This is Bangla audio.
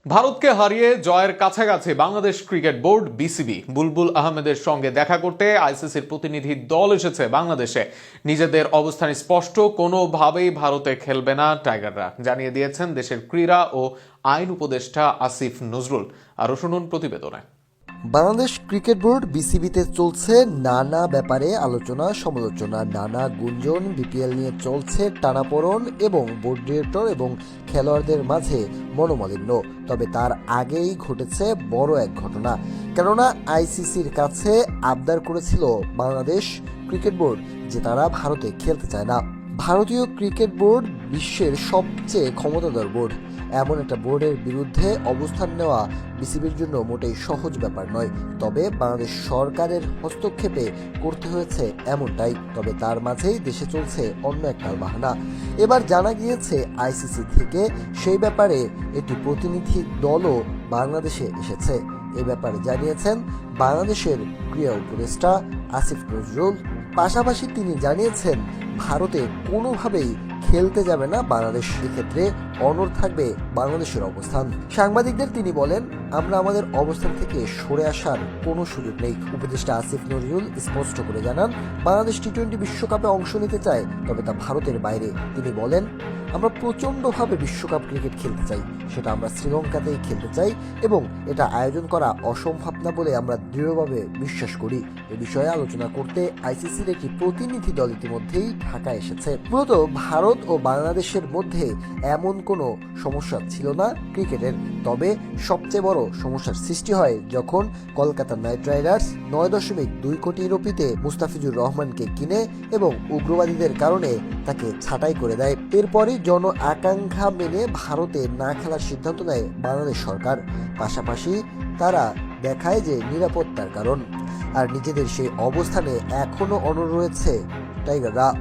ভারতকে হারিয়ে জয়ের কাছাকাছি বাংলাদেশ ক্রিকেট বোর্ড বিসিবি। বুলবুল আহমেদের সঙ্গে দেখা করতে আইসিসির প্রতিনিধি দল এসেছে বাংলাদেশে। নিজেদের অবস্থান স্পষ্ট, কোনোভাবেই ভারতে খেলবে না টাইগাররা, জানিয়ে দিয়েছেন দেশের ক্রীড়া ও আইন উপদেষ্টা আসিফ নজরুল। আরও শুনুন প্রতিবেদনে। বাংলাদেশ ক্রিকেট বোর্ড বিসিবিতে চলছে নানা ব্যাপারে আলোচনা সমালোচনা, নানা গুঞ্জন। বিপিএল নিয়ে চলছে টানাপোড়েন এবং বোর্ড ডিরেক্টর এবং খেলোয়াড়দের মাঝে মনোমালিন্য। তবে তার আগেই ঘটেছে বড় এক ঘটনা, কেননা আইসিসির কাছে আবদার করেছিল বাংলাদেশ ক্রিকেট বোর্ড যে তারা ভারতে খেলতে চায় না। ভারতীয় ক্রিকেট বোর্ড বিশ্বের সবচেয়ে ক্ষমতাধর বোর্ড। এমন একটা বোর্ডের বিরুদ্ধে অবস্থান নেওয়া বিসিবির জন্য মোটেই সহজ ব্যাপার নয়। তবে বাংলাদেশ সরকারের হস্তক্ষেপে করতে হয়েছে এমনটাই। তবে তার মাঝেই দেশে চলছে অন্য একটা বাহানা। এবার জানা গিয়েছে আইসিসি থেকে সেই ব্যাপারে একটি প্রতিনিধি দলও বাংলাদেশে এসেছে। এ ব্যাপারে জানিয়েছেন বাংলাদেশের ক্রীড়া উপদেষ্টা আসিফ নজরুল। পাশাপাশি তিনি জানিয়েছেন ভারতে কোনোভাবেই খেলতে যাবে না বাংলাদেশ। এক্ষেত্রে অনড় থাকবে বাংলাদেশের অবস্থান। সাংবাদিকদের তিনি বলেন, আমরা আমাদের অবস্থান থেকে সরে আসার কোনো সুযোগ নেই। উপদেষ্টা আসিফ নজরুল স্পষ্ট করে জানান, বাংলাদেশ টি-20 বিশ্বকাপে অংশ নিতে চায়, তবে তা ভারতের বাইরে। তিনি বলেন, আমরা প্রচণ্ডভাবে বিশ্বকাপ ক্রিকেট খেলতে চাই, সেটা আমরা শ্রীলঙ্কাতেই খেলতে চাই এবং এটা আয়োজন করা অসম্ভব না বলে আমরা দৃঢ়ভাবে বিশ্বাস করি। এ বিষয়ে আলোচনা করতে আইসিসির একটি প্রতিনিধি দল ইতিমধ্যেই ঢাকা এসেছে। মূলত ভারত ও বাংলাদেশের মধ্যে এমন কোনো সমস্যা ছিল না ক্রিকেটের। তবে সবচেয়ে বড় সমস্যার সৃষ্টি হয় যখন কলকাতা নাইট রাইডার্স 9.2 কোটি রুপিতে মুস্তাফিজুর রহমানকে কিনে এবং উগ্রবাদীদের কারণে তাকে ছাঁটাই করে দেয়। এরপরই জন আকাঙ্ক্ষা মেনে ভারতে না খেলার সিদ্ধান্ত নেয় বাংলাদেশ সরকার। পাশাপাশি তারা দেখায় যে নিরাপত্তার কারণ, আর নিজেদের সেই অবস্থানে এখনো অনড় রয়েছে টাইগাররা।